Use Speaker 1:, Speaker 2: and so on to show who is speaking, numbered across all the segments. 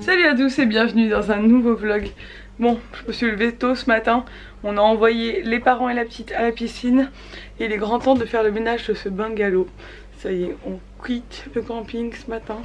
Speaker 1: Salut à tous et bienvenue dans un nouveau vlog. Bon, je me suis levée tôt ce matin. On a envoyé les parents et la petite à la piscine. Et il est grand temps de faire le ménage de ce bungalow. Ça y est, on quitte le camping ce matin.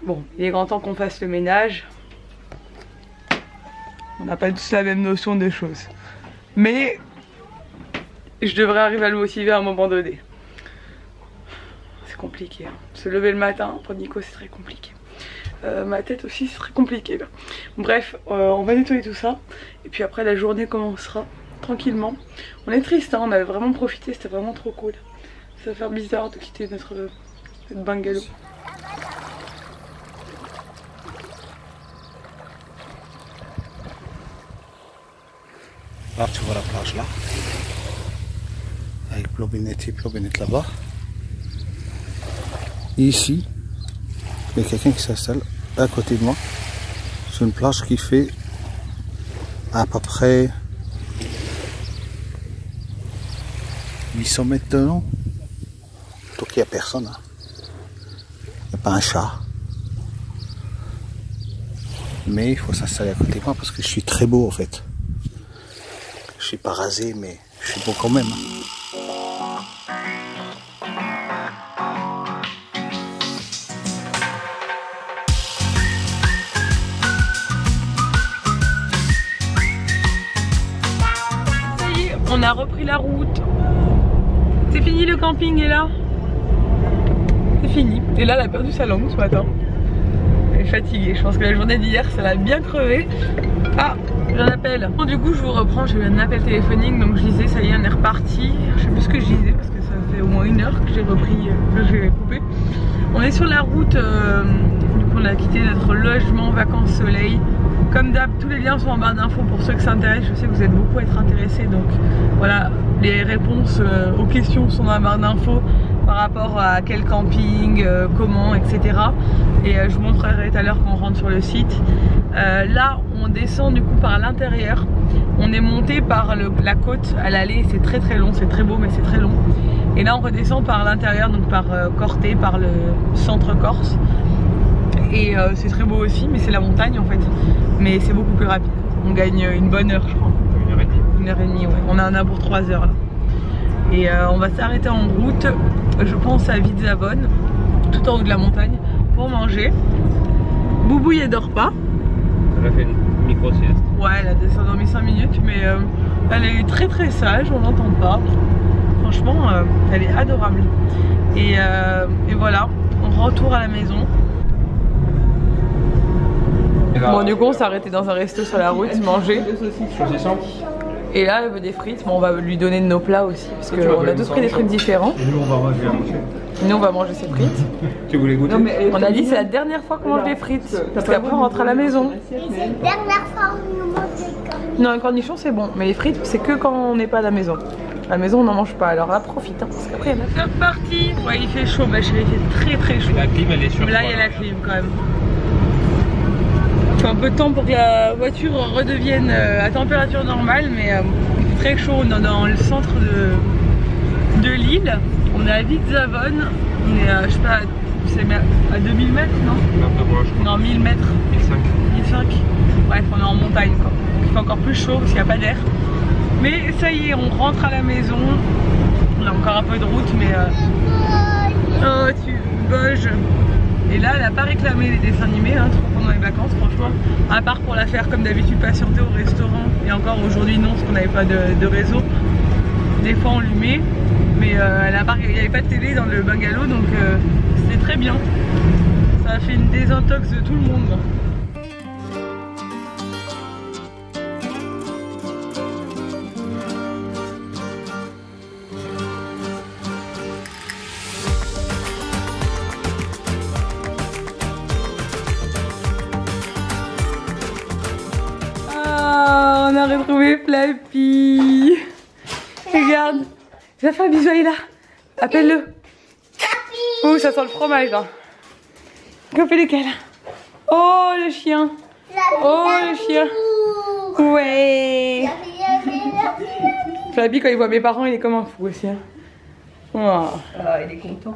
Speaker 1: Bon, il est grand temps qu'on fasse le ménage. On n'a pas tous la même notion des choses. Mais je devrais arriver à le motiver à un moment donné. C'est compliqué, hein. Se lever le matin pour Nico c'est très compliqué. Ma tête aussi c'est très compliqué là. Bref, on va nettoyer tout ça. Et puis après la journée commencera tranquillement. On est triste, hein, on avait vraiment profité, c'était vraiment trop cool. Ça va faire bizarre de quitter notre bungalow.
Speaker 2: Là tu vois la plage là. Avec Plobinette là-bas. Et ici, il y a quelqu'un qui s'installe à côté de moi. C'est une plage qui fait à peu près 800 mètres de long. Donc il n'y a personne. Hein. Il n'y a pas un chat. Mais il faut s'installer à côté de moi parce que je suis très beau en fait. Je suis pas rasé mais je suis beau quand même.
Speaker 1: On a repris la route. C'est fini, le camping est là. C'est fini. Et là elle a perdu sa langue ce matin. Elle est fatiguée. Je pense que la journée d'hier ça l'a bien crevé. Ah, j'ai un appel. Bon, du coup je vous reprends, j'ai eu un appel téléphonique. Donc je disais ça y est, on est reparti. Je sais plus ce que je disais parce que ça fait au moins 1 heure que j'ai repris, que j'ai coupé. On est sur la route, du coup on a quitté notre logement vacances soleil. Comme d'hab, tous les liens sont en barre d'infos pour ceux qui s'intéressent. Je sais que vous êtes beaucoup à être intéressés, donc voilà, les réponses aux questions sont dans la barre d'infos par rapport à quel camping, comment, etc. Et je vous montrerai tout à l'heure quand on rentre sur le site. Là, on descend du coup par l'intérieur. On est monté par la côte à l'aller, c'est très très long, c'est très beau mais c'est très long. Et là on redescend par l'intérieur, donc par Corté, par le centre corse. Et c'est très beau aussi, mais c'est la montagne en fait. Mais c'est beaucoup plus rapide. On gagne une bonne heure, je crois. 1h30. 1h30, ouais. On en a pour 3 heures là. Et on va s'arrêter en route, je pense à Vidzavone, tout en haut de la montagne, pour manger. Boubou elle dort pas.
Speaker 3: Elle a fait une micro-sieste.
Speaker 1: Ouais, elle a dormi 5 minutes, mais elle est très très sage, on l'entend pas. Franchement, elle est adorable. Et voilà, on retourne à la maison. Bon, du coup on s'est arrêté dans un resto sur la route, manger. Et là elle veut des frites, mais on va lui donner de nos plats aussi parce qu'on a tous pris des trucs différents.
Speaker 3: Et nous on va manger.
Speaker 1: Nous on va manger ses frites.
Speaker 3: Tu voulais goûter?
Speaker 1: On a dit c'est la dernière fois qu'on mange des frites, parce qu'après on rentre à la maison.
Speaker 4: C'est la dernière fois où nous mangeons des cornichons.
Speaker 1: Non, les cornichons c'est bon, mais les frites c'est que quand on n'est pas à la maison. À la maison on n'en mange pas, alors là profite, hein, parce qu'après il y en a. C'est reparti. Ouais, il fait chaud ma chérie, il fait très très chaud.
Speaker 3: La clim elle est sur.
Speaker 1: Mais là il y a la clim quand même. Il faut un peu de temps pour que la voiture redevienne à température normale, mais il fait très chaud. On est dans le centre de l'île. On est à Vidzavone. On est je sais pas, c'est à 2000 mètres, non?
Speaker 3: Un peu moins, je crois.
Speaker 1: Non, 1000 mètres.
Speaker 3: 1005.
Speaker 1: 1005. Bref, on est en montagne quoi. Donc il fait encore plus chaud parce qu'il n'y a pas d'air. Mais ça y est, on rentre à la maison. On a encore un peu de route, mais oh, tu bouges. Et là, elle n'a pas réclamé les dessins animés hein, pendant les vacances, franchement. À part pour la faire comme d'habitude, patienter au restaurant. Et encore aujourd'hui, non, parce qu'on n'avait pas de réseau. Des fois, on lui met. Mais il n'y avait pas de télé dans le bungalow, donc c'était très bien. Ça a fait une désintox de tout le monde. On a retrouvé Flappy. Regarde. Viens faire un bisou, il est là. Appelle-le. Oh, ça sent le fromage là. Qu'on fait les câlins. Oh, le chien. Oh, le chien. Ouais. Flappy, quand il voit mes parents, il est comme un fou aussi. Hein. Oh.
Speaker 5: Ah, il est content.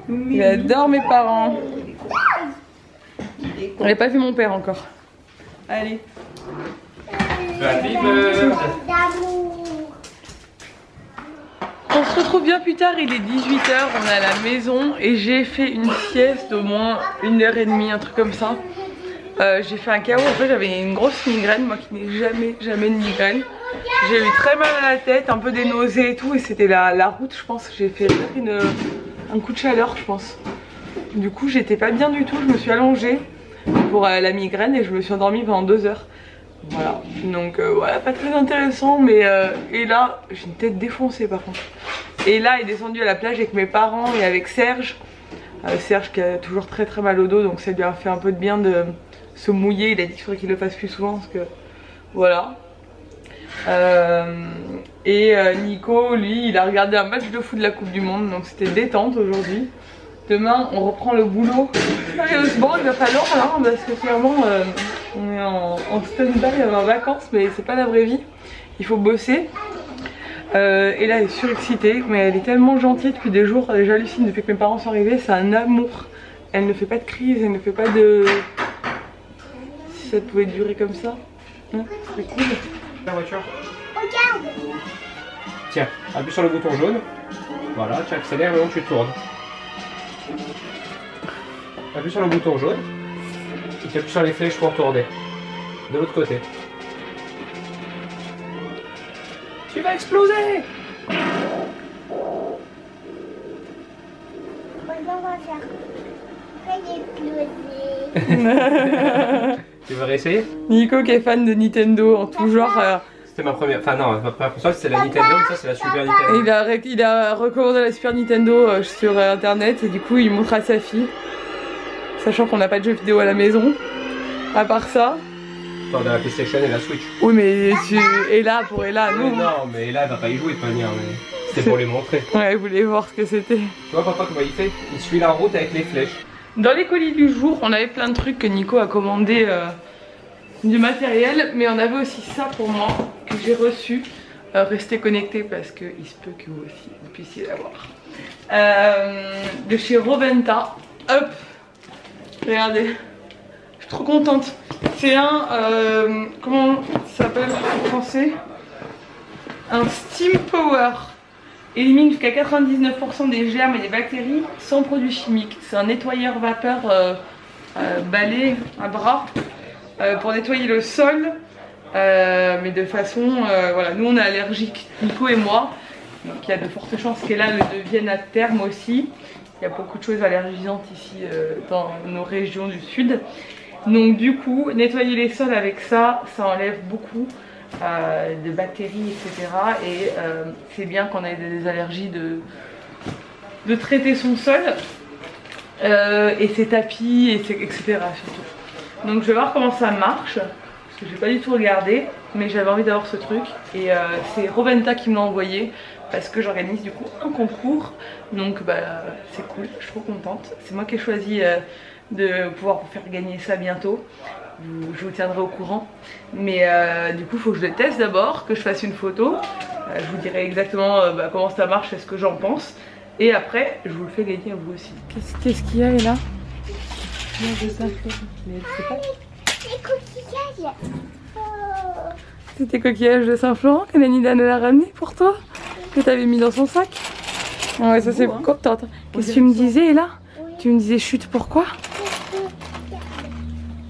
Speaker 1: Il adore mes parents. On n'a pas vu mon père encore. Allez.
Speaker 4: D'amour.
Speaker 1: On se retrouve bien plus tard, il est 18 h, on est à la maison et j'ai fait une sieste d'au moins 1h30, un truc comme ça. J'ai fait un chaos, en fait j'avais une grosse migraine, moi qui n'ai jamais de migraine. J'ai eu très mal à la tête, un peu des nausées et tout, et c'était la route je pense. J'ai fait un coup de chaleur je pense. Du coup j'étais pas bien du tout, je me suis allongée pour la migraine et je me suis endormie pendant 2 heures. Voilà, donc voilà, pas très intéressant, mais et là j'ai une tête défoncée par contre. Et là il est descendu à la plage avec mes parents et avec Serge. Serge qui a toujours très mal au dos, donc ça lui a fait un peu de bien de se mouiller. Il a dit qu'il faudrait qu'il le fasse plus souvent parce que voilà. Nico lui il a regardé un match de foot de la Coupe du Monde, donc c'était détente aujourd'hui. Demain on reprend le boulot. Sérieusement il va falloir là, parce que clairement on est en stand-by, en vacances, mais c'est pas la vraie vie. Il faut bosser. Et là elle est surexcitée, mais elle est tellement gentille depuis des jours. J'hallucine depuis que mes parents sont arrivés, c'est un amour. Elle ne fait pas de crise, elle ne fait pas de... Si ça pouvait durer comme ça, hein, c'est cool.
Speaker 3: La voiture.
Speaker 4: Regarde.
Speaker 3: Tiens, appuie sur le bouton jaune. Voilà, tu accélères, maintenant tu tournes. Appuie sur le bouton jaune. Et tu appuies sur les flèches pour tourner. De l'autre côté. Tu vas exploser!
Speaker 4: On va faire.
Speaker 3: Tu veux réessayer?
Speaker 1: Nico qui est fan de Nintendo en tout genre.
Speaker 3: C'était ma première. Enfin, non, ma première console c'était la Nintendo, mais ça c'est la Super Nintendo.
Speaker 1: Il a recommandé la Super Nintendo sur internet et du coup il montre à sa fille. Sachant qu'on n'a pas de jeux vidéo à la maison. À part ça.
Speaker 3: On a la PlayStation et la Switch.
Speaker 1: Oui, mais et là pour Ella, non.
Speaker 3: Non, mais là elle va pas y jouer de toute manière. C'était pour lui montrer.
Speaker 1: Ouais, vous voulez voir ce que c'était.
Speaker 3: Tu vois papa comment il fait? Il suit la route avec les flèches.
Speaker 1: Dans les colis du jour, on avait plein de trucs que Nico a commandé du matériel, mais on avait aussi ça pour moi que j'ai reçu. Restez connectés parce qu'il se peut que vous aussi vous puissiez l'avoir. De chez Roventa. Hop, regardez, je suis trop contente. C'est un comment ça s'appelle en français? Un Steam Power. Élimine jusqu'à 99% des germes et des bactéries sans produits chimiques. C'est un nettoyeur vapeur balai à bras pour nettoyer le sol, mais de façon voilà, nous on est allergiques, Nico et moi, donc il y a de fortes chances qu'elle le devienne à terme aussi. Il y a beaucoup de choses allergisantes ici dans nos régions du sud. Donc du coup, nettoyer les sols avec ça, ça enlève beaucoup de bactéries, etc. Et c'est bien qu'on ait des allergies de traiter son sol et ses tapis, etc. surtout. Donc je vais voir comment ça marche, parce que j'ai pas du tout regardé, mais j'avais envie d'avoir ce truc. Et c'est Roventa qui me l'a envoyé, parce que j'organise du coup un concours. Donc bah c'est cool, je suis trop contente. C'est moi qui ai choisi de pouvoir vous faire gagner ça bientôt. Je vous tiendrai au courant, mais du coup il faut que je le teste d'abord, que je fasse une photo, je vous dirai exactement comment ça marche et ce que j'en pense, et après je vous le fais gagner à vous aussi. Qu'est-ce qu'il y a là?
Speaker 4: Les coquillages.
Speaker 1: C'est tes coquillages de Saint-Florent que Nanny Dan a ramené pour toi, que tu avais mis dans son sac. Ouais, ça c'est contente. Qu'est-ce que tu me disais là? Tu me disais chute, pourquoi?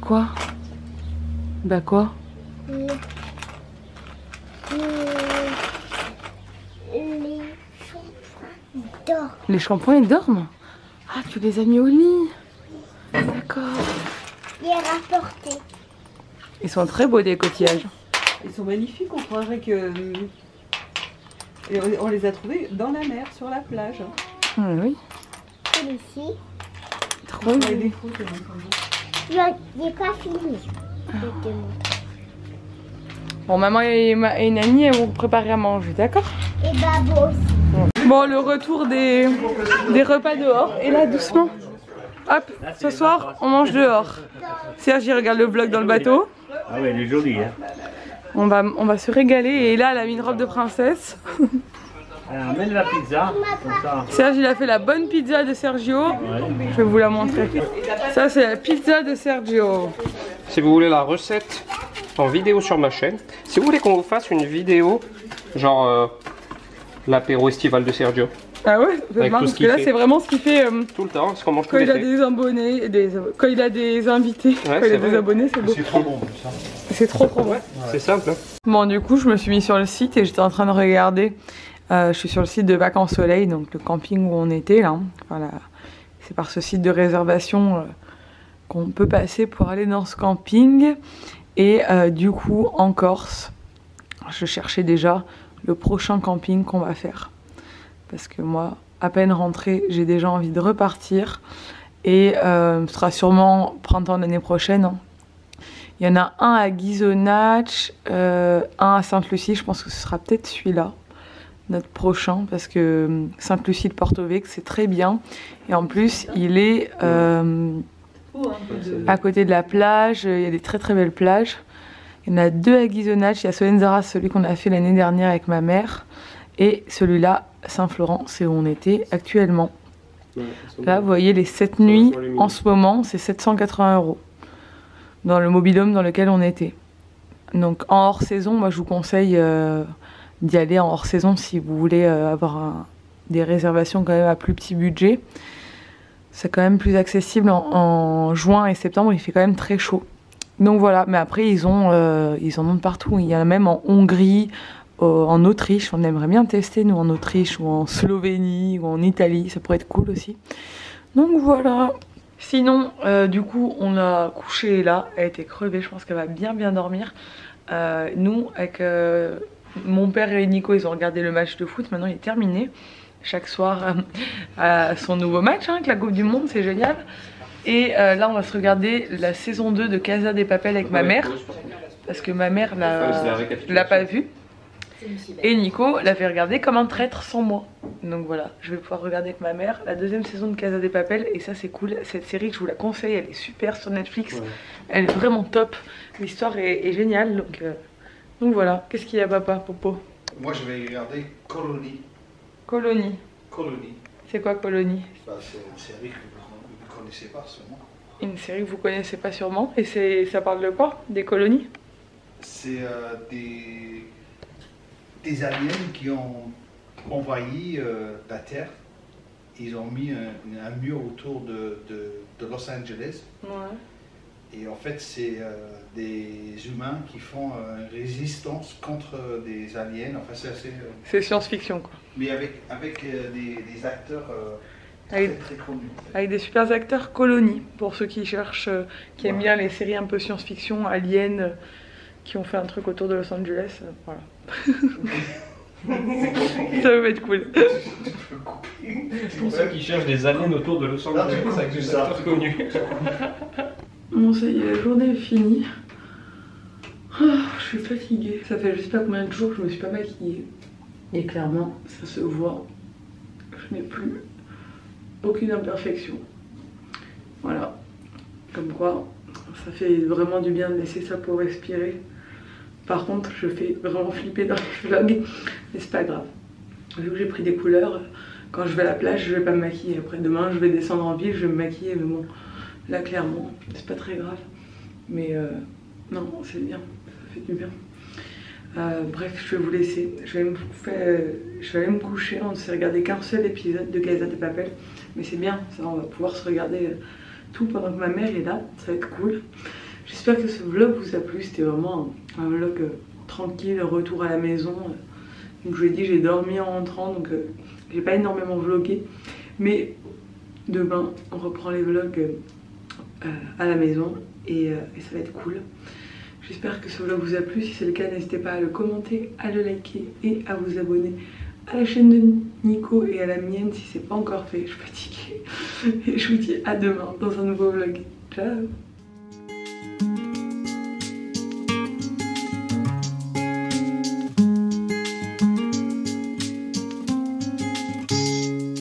Speaker 1: Quoi? Bah quoi?
Speaker 4: Les shampoings dorment.
Speaker 1: Les shampoings ils dorment? Ah, tu les as mis au lit? D'accord.
Speaker 4: Les rapportés.
Speaker 1: Ils sont très beaux des coquillages.
Speaker 5: Ils sont magnifiques, on croirait que... Et on les a trouvés dans la mer, sur la plage.
Speaker 1: Oui.
Speaker 4: Celui-ci.
Speaker 1: Trop
Speaker 5: Il y a
Speaker 1: beau.
Speaker 5: des photos,
Speaker 4: Je n'ai pas fini. Je te montre.
Speaker 1: Bon, maman et Nani elles vont préparer à manger, d'accord?
Speaker 4: Et Babo aussi.
Speaker 1: Bon, le retour des repas dehors. Et là, doucement. Hop, ce soir, on mange dehors. Serge, il regarde le vlog dans le bateau.
Speaker 2: Ah ouais, il est joli, hein.
Speaker 1: On va se régaler. Et là, elle a mis une robe de princesse.
Speaker 3: Amène la pizza, comme ça.
Speaker 1: Serge, il a fait la bonne pizza de Sergio. Je vais vous la montrer. Ça, c'est la pizza de Sergio.
Speaker 3: Si vous voulez la recette en vidéo sur ma chaîne, si vous voulez qu'on vous fasse une vidéo, genre l'apéro estival de Sergio.
Speaker 1: Ah ouais, c'est marrant, parce que là, c'est vraiment ce qu'il fait
Speaker 3: tout le temps, c'est qu'on mange
Speaker 1: quand il a des abonnés, quand il a des invités, quand il a des abonnés, c'est beau.
Speaker 2: C'est trop bon, ça.
Speaker 1: C'est trop bon.
Speaker 3: Ouais, c'est simple. Hein.
Speaker 1: Bon, du coup, je me suis mis sur le site et j'étais en train de regarder. Je suis sur le site de Vacances Soleil, donc le camping où on était là. Voilà. C'est par ce site de réservation qu'on peut passer pour aller dans ce camping. Et du coup, en Corse, je cherchais déjà le prochain camping qu'on va faire. Parce que moi, à peine rentrée, j'ai déjà envie de repartir. Et ce sera sûrement printemps de l'année prochaine. Hein. Il y en a un à Ghisonaccia, un à Sainte-Lucie. Je pense que ce sera peut-être celui-là, notre prochain. Parce que Sainte-Lucie de Porto Vecchio, c'est très bien. Et en plus, il est à côté de la plage. Il y a des très très belles plages. Il y en a deux à Ghisonaccia. Il y a Solenzara, celui qu'on a fait l'année dernière avec ma mère. Et celui-là, Saint-Florent, c'est où on était actuellement. Ouais, là, vous voyez les 7 nuits en ce moment, c'est 780 € dans le mobil-home dans lequel on était. Donc en hors saison, moi je vous conseille d'y aller en hors saison si vous voulez avoir des réservations quand même à plus petit budget. C'est quand même plus accessible en juin et septembre, il fait quand même très chaud. Donc voilà, mais après ils en ont de partout. Il y en a même en Hongrie, en Autriche, on aimerait bien tester nous en Autriche ou en Slovénie ou en Italie, ça pourrait être cool aussi. Donc voilà. Sinon, du coup, on l'a couchée là, elle était crevée, je pense qu'elle va bien dormir. Nous, avec mon père et Nico, ils ont regardé le match de foot, maintenant il est terminé. Chaque soir, son nouveau match, hein, avec la Coupe du Monde, c'est génial. Et là, on va se regarder la saison 2 de Casa de Papel avec ma mère, parce que ma mère l'a pas vue. Et Nico l'a fait regarder comme un traître sans moi. Donc voilà, je vais pouvoir regarder avec ma mère la deuxième saison de Casa de Papel. Et ça c'est cool, cette série je vous la conseille, elle est super sur Netflix. Ouais. Elle est vraiment top, l'histoire est géniale. Donc voilà, qu'est-ce qu'il y a papa, Popo?
Speaker 2: Moi je vais regarder Colony.
Speaker 1: Colony.
Speaker 2: Colony.
Speaker 1: C'est quoi Colony?
Speaker 2: Bah, c'est une série que vous ne connaissez pas sûrement.
Speaker 1: Une série que vous connaissez pas sûrement. Et ça parle de quoi? Des colonies? C'est
Speaker 2: des aliens qui ont envahi la Terre. Ils ont mis un mur autour de Los Angeles. Ouais. Et en fait, c'est des humains qui font résistance contre des aliens. Enfin,
Speaker 1: c'est science-fiction, quoi.
Speaker 2: Mais avec des acteurs très connus.
Speaker 1: Avec des super acteurs. Colony, pour ceux qui cherchent, qui aiment bien les séries un peu science-fiction, aliens, qui ont fait un truc autour de Los Angeles. Voilà. Ça va être cool.
Speaker 3: Pour ceux qui cherchent des aliens autour de Los Angeles avec des acteurs connus.
Speaker 1: Bon, ça y est, la journée est finie. Oh, je suis fatiguée. Ça fait je sais pas combien de jours que je me suis pas maquillée. Et clairement, ça se voit. Je n'ai plus aucune imperfection. Voilà. Comme quoi, ça fait vraiment du bien de laisser sa peau respirer. Par contre, je fais vraiment flipper dans les vlogs, mais c'est pas grave. Vu que j'ai pris des couleurs, quand je vais à la plage, je vais pas me maquiller. Après, demain, je vais descendre en ville, je vais me maquiller, mais bon, là, clairement, c'est pas très grave. Mais non, c'est bien, ça fait du bien. Bref, je vais vous laisser. Je vais aller me coucher. On ne s'est regardé qu'un seul épisode de Casa de Papel, mais c'est bien, ça, on va pouvoir se regarder tout pendant que ma mère est là, ça va être cool. J'espère que ce vlog vous a plu, c'était vraiment un vlog tranquille, retour à la maison. Donc je vous ai dit, j'ai dormi en rentrant, donc j'ai pas énormément vlogué. Mais demain, on reprend les vlogs à la maison et ça va être cool. J'espère que ce vlog vous a plu, si c'est le cas, n'hésitez pas à le commenter, à le liker et à vous abonner à la chaîne de Nico et à la mienne si c'est pas encore fait, je suis fatiguée. Et je vous dis à demain dans un nouveau vlog. Ciao!